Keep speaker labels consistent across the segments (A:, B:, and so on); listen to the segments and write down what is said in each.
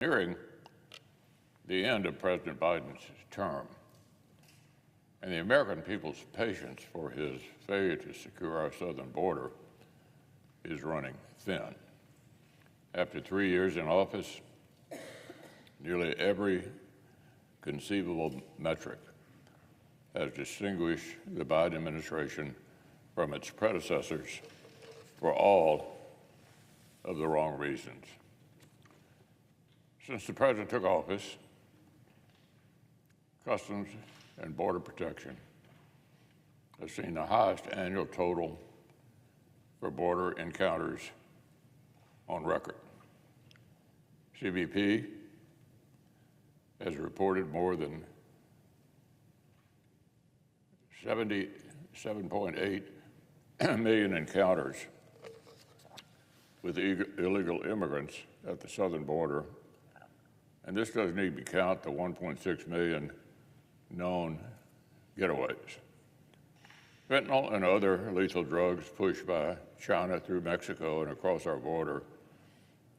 A: Nearing the end of President Biden's term, and the American people's patience for his failure to secure our southern border is running thin. After 3 years in office, nearly every conceivable metric has distinguished the Biden administration from its predecessors for all of the wrong reasons. Since the President took office, Customs and Border Protection has seen the highest annual total for border encounters on record. CBP has reported more than 77.8 million encounters with illegal immigrants at the southern border, and this doesn't even count the 1.6 million known getaways. Fentanyl and other lethal drugs pushed by China through Mexico and across our border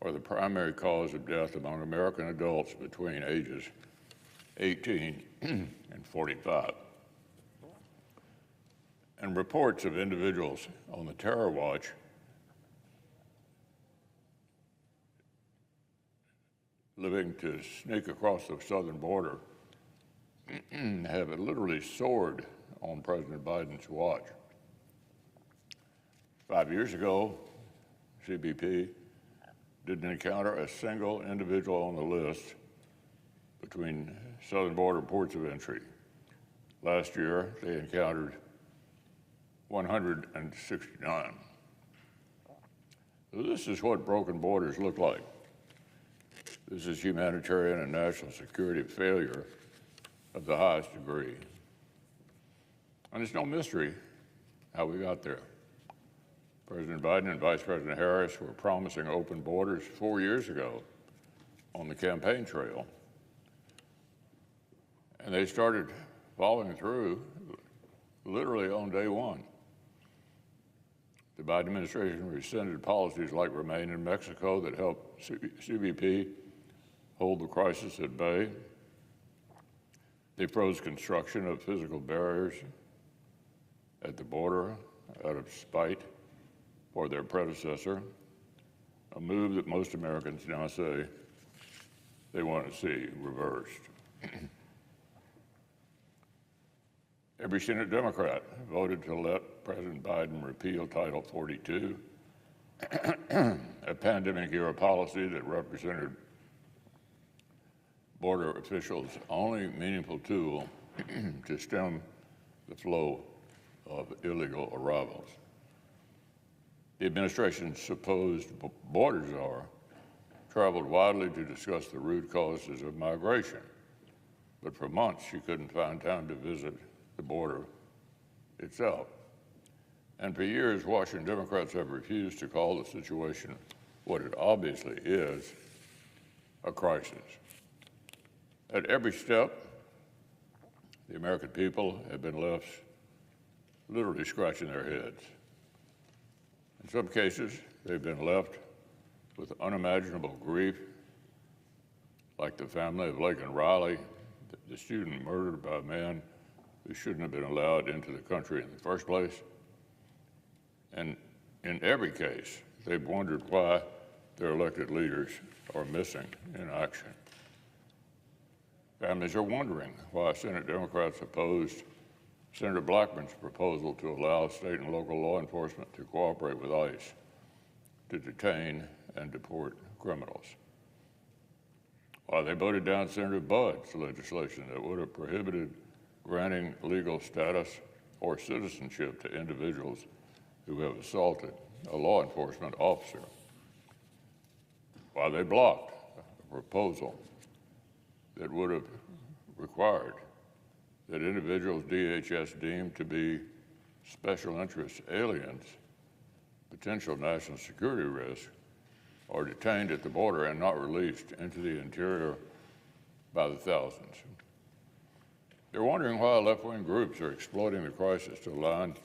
A: are the primary cause of death among American adults between ages 18 and 45. And reports of individuals on the terror watch living to sneak across the southern border have literally soared on President Biden's watch. 5 years ago, CBP didn't encounter a single individual on the list between southern border ports of entry. Last year, they encountered 169. So this is what broken borders look like. This is humanitarian and national security failure of the highest degree. And it's no mystery how we got there. President Biden and Vice President Harris were promising open borders 4 years ago on the campaign trail. And they started following through literally on day one. The Biden administration rescinded policies like Remain in Mexico that helped CBP hold the crisis at bay. They froze construction of physical barriers at the border out of spite for their predecessor, a move that most Americans now say they want to see reversed. Every Senate Democrat voted to let President Biden repeal Title 42, a pandemic-era policy that represented border officials' only meaningful tool to stem the flow of illegal arrivals. The administration's supposed border czar traveled widely to discuss the root causes of migration, but for months she couldn't find time to visit the border itself. And for years, Washington Democrats have refused to call the situation what it obviously is, a crisis. At every step, the American people have been left literally scratching their heads. In some cases, they've been left with unimaginable grief, like the family of Laken Riley, the student murdered by a man who shouldn't have been allowed into the country in the first place. And in every case, they've wondered why their elected leaders are missing in action. Families are wondering why Senate Democrats opposed Senator Blackmun's proposal to allow state and local law enforcement to cooperate with ICE to detain and deport criminals. Why they voted down Senator Budd's legislation that would have prohibited granting legal status or citizenship to individuals who have assaulted a law enforcement officer. Why they blocked a proposal that would have required that individuals DHS deemed to be special interest aliens, potential national security risk, are detained at the border and not released into the interior by the thousands. They're wondering why left-wing groups are exploiting the crisis to line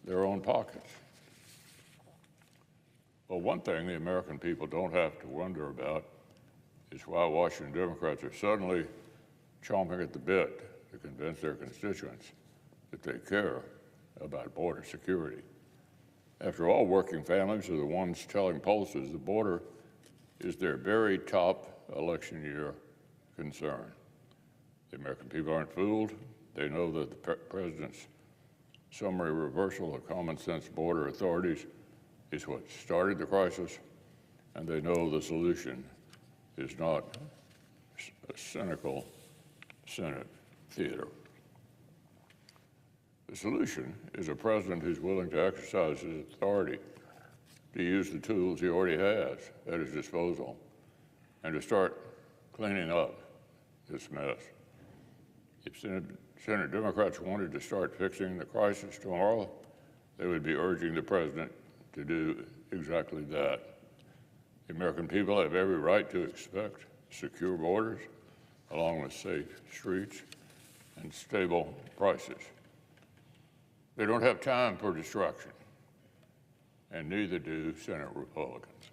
A: their own pockets. Well, one thing the American people don't have to wonder about is why Washington Democrats are suddenly chomping at the bit to convince their constituents that they care about border security. After all, working families are the ones telling pollsters the border is their very top election year concern. The American people aren't fooled. They know that the president's summary reversal of common sense border authorities is what started the crisis, and they know the solution is not a cynical Senate theater. The solution is a president who's willing to exercise his authority to use the tools he already has at his disposal and to start cleaning up this mess. If Senate Democrats wanted to start fixing the crisis tomorrow, they would be urging the president to do exactly that. The American people have every right to expect secure borders, along with safe streets and stable prices. They don't have time for distraction, and neither do Senate Republicans.